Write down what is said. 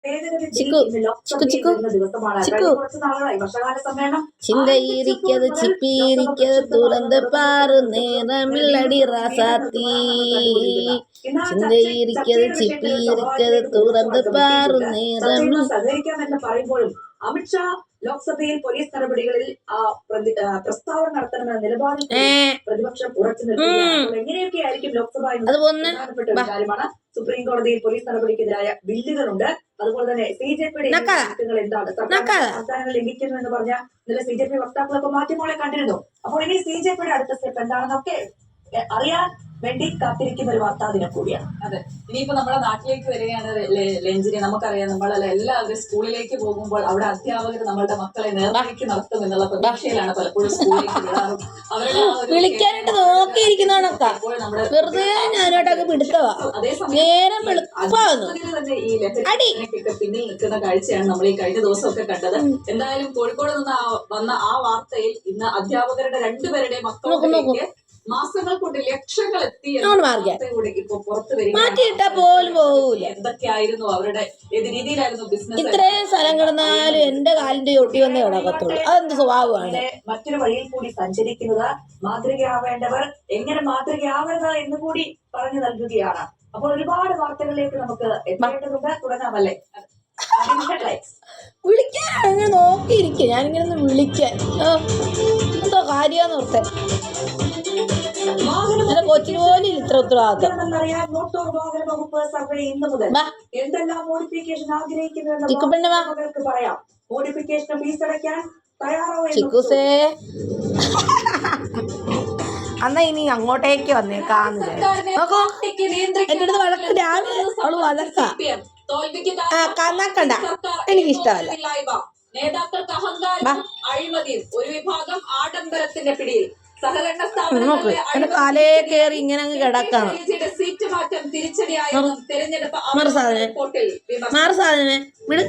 ചിക്കു ചിക്കു ചിക്കു ചിക്കു ചിന്തയിരിക്കത് ചിപ്പിയിരിക്കത് തുറന്ന് പാറു നേരമില്ലടി റാസാത്തി ചിന്തയിരിക്കത് ചിപ്പിയിരിക്കത് തുറന്ന് പാറു നേരമില്ല. സഹകരിക്കാമെന്ന് പറയുമ്പോഴും അമിത്ഷാ ലോക്സഭയിൽ പോലീസ് നടപടികളിൽ പ്രസ്താവന നടത്തണമെന്ന നിലപാടിൽ പ്രതിപക്ഷം ഉറച്ചു നിൽക്കുകയാണ്. എങ്ങനെയൊക്കെ ആയിരിക്കും ലോക്സഭ എന്നത് പ്രധാനപ്പെട്ട ഒരു കാര്യമാണ്. സുപ്രീം കോടതിയിൽ പോലീസ് നടപടിക്കെതിരായ ബില്ലുകളുണ്ട്. അതുപോലെ തന്നെ CJPയുടെ എന്താണ് സംസ്ഥാനങ്ങൾ ലംഘിക്കുന്നു എന്ന് പറഞ്ഞ ഇന്നലെ CJP വക്താക്കളൊക്കെ മാധ്യമങ്ങളെ കണ്ടിരുന്നു. അപ്പോൾ ഇനി CJPയുടെ അടുത്ത സ്റ്റെപ്പ് എന്താണെന്നൊക്കെ അറിയാൻ വേണ്ടി കാത്തിരിക്കുന്ന ഒരു വാർത്താദിനം കൂടിയാണ്. അതെ, ഇനിയിപ്പോ നമ്മുടെ നാട്ടിലേക്ക് വരികയാണ് ലഞ്ചിനെ. നമുക്കറിയാം, നമ്മളല്ല എല്ലാവരും സ്കൂളിലേക്ക് പോകുമ്പോൾ അവിടെ അധ്യാപകർ നമ്മളുടെ മക്കളെ നേർവഴിക്ക് നടത്തും എന്നുള്ള പ്രതീക്ഷയിലാണ് പലപ്പോഴും സ്കൂളിലേക്ക് വിടാറും. വിളിക്കാനായിട്ട് നോക്കിയിരിക്കുന്നവണൊക്കെ വെറുതെ ഞാനോട്ടൊക്കെ പിടുത്തവാ. തന്നെ ഈ ലഹരിക്കൊക്കെ പിന്നിൽ നിൽക്കുന്ന കാഴ്ചയാണ് നമ്മൾ ഈ കഴിഞ്ഞ ദിവസമൊക്കെ കണ്ടത്. എന്തായാലും കോഴിക്കോട് നിന്ന് വന്ന ആ വാർത്തയിൽ ഇന്ന് അധ്യാപകരുടെ രണ്ടുപേരുടെയും മക്കളിലേക്ക് മാസങ്ങൾ കൊണ്ട് ലക്ഷങ്ങൾ ഇപ്പൊ പുറത്തു വരിക. എന്തൊക്കെയായിരുന്നു അവരുടെ, ഏത് രീതിയിലായിരുന്നു ബിസിനസ്? ഇത്രയും സ്ഥലം കിടന്നാലും എന്റെ കാലിന്റെ ഒട്ടി വന്നേ കിടക്കത്തുള്ളൂ. അതെന്ത് സ്വഭാവമാണ്? മറ്റൊരു വഴിയിൽ കൂടി സഞ്ചരിക്കുന്നത്, മാതൃകയാവേണ്ടവർ എങ്ങനെ മാതൃകയാവരുത് എന്ന് കൂടി പറഞ്ഞു നൽകുകയാണ്. അപ്പോൾ ഒരുപാട് വാർത്തകളിലേക്ക് നമുക്ക് എത്തേണ്ടതുണ്ട്. തുടങ്ങാമല്ലേ? വിളിക്കാൻ അങ്ങനെ നോക്കിയിരിക്കും. ഞാനിങ്ങനെ ഒന്ന് വിളിക്കാൻ എന്തോ കാര്യാന്ന് ഓർത്തെ. കൊച്ചിന് പോലും ഇത്ര ഉത്തരവാദിത്തം. മോട്ടോർ വാഹന വകുപ്പ് സർവേ ഇന്ന് മുതൽ എന്തെല്ലാം മോഡിഫിക്കേഷൻ ആഗ്രഹിക്കുന്നുവെന്ന് പറയാം. മോഡിഫിക്കേഷൻ ഫീസ് അടയ്ക്കാൻ തയ്യാറാവോ? ചിക്കൂസേ അന്നാ ഇനി അങ്ങോട്ടേക്ക് വന്നേക്കാന്ന് നോക്കോ. എന്റെ അടുത്ത് വഴക്ക് രാവിലെ അവള് വഴക്കാ. കണ്ണാക്കണ്ട, എനിക്കിഷ്ടമല്ല. നേതാക്കൾക്ക് അഹങ്കാരം, അഴിമതിയും ഒരു വിഭാഗം ആഡംബരത്തിന്റെ പിടിയിൽ. നോക്ക് എന്റെ കാലേ കയറി ഇങ്ങനെ അങ്ങ് കിടക്കാണ്. സീറ്റ് മാറ്റം തിരിച്ചടിയായ തെരഞ്ഞെടുപ്പ് മാറ് സാധനമേ വിട്.